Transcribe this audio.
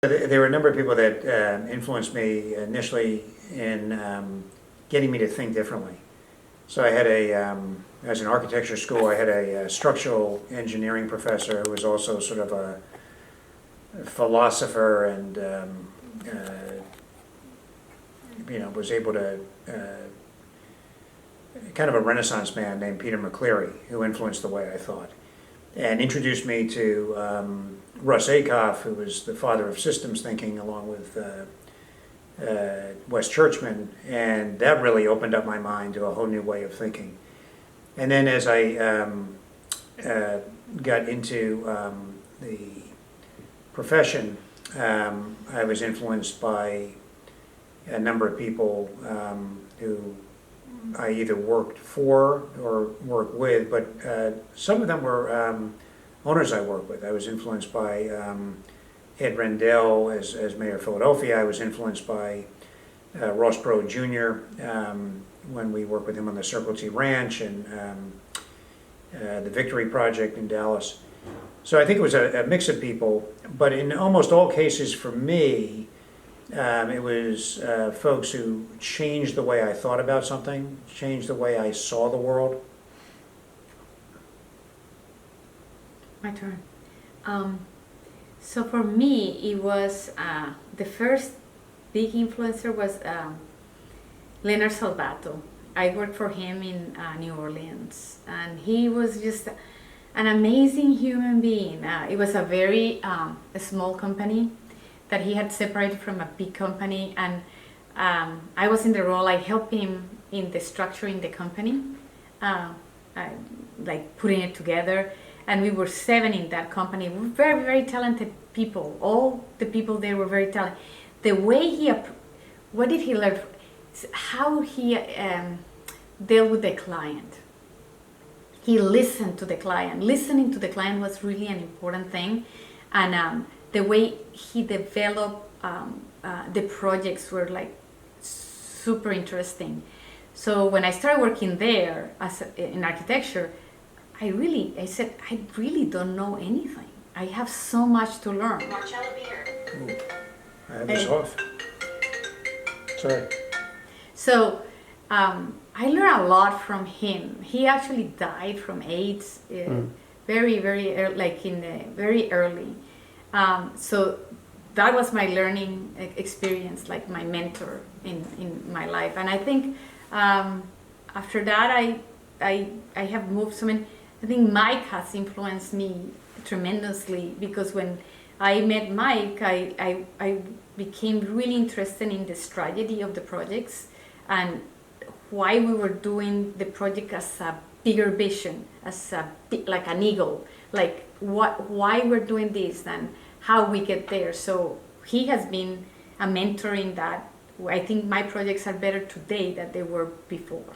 There were a number of people that influenced me initially in getting me to think differently. So I had as an architecture school, I had a structural engineering professor who was also sort of a philosopher and was able to kind of a Renaissance man named Peter McCleary, who influenced the way I thought, and introduced me to Russ Akoff, who was the father of systems thinking, along with Wes Churchman, and that really opened up my mind to a whole new way of thinking. And then as I got into the profession, I was influenced by a number of people who I either worked for or worked with, but some of them were owners I worked with. I was influenced by Ed Rendell as mayor of Philadelphia. I was influenced by Ross Perot Jr. When we worked with him on the Circle T Ranch and the Victory Project in Dallas. So I think it was a mix of people, but in almost all cases for me, it was folks who changed the way I thought about something, changed the way I saw the world. My turn. So for me, it was the first big influencer was Leonard Salvato. I worked for him in New Orleans, and he was just an amazing human being. It was a very a small company that he had separated from a big company, and I was in the role. I helped him in the structuring the company, like putting it together. And we were 7 in that company. We were very, very talented people. All the people there were very talented. The way what did he learn? How he dealt with the client. He listened to the client. Listening to the client was really an important thing. And the way he developed the projects were like super interesting. So when I started working there in architecture, I said, I really don't know anything. I have so much to learn. Marcela beer. Ooh, I have this off. Sorry. So I learned a lot from him. He actually died from AIDS very, very early, very early. So that was my learning experience, like my mentor in my life. And I think after that, I have moved so many. I think Mike has influenced me tremendously, because when I met Mike, I became really interested in the strategy of the projects and why we were doing the project as a bigger vision, like an eagle, like why we're doing this and how we get there. So he has been a mentor in that. I think my projects are better today than they were before.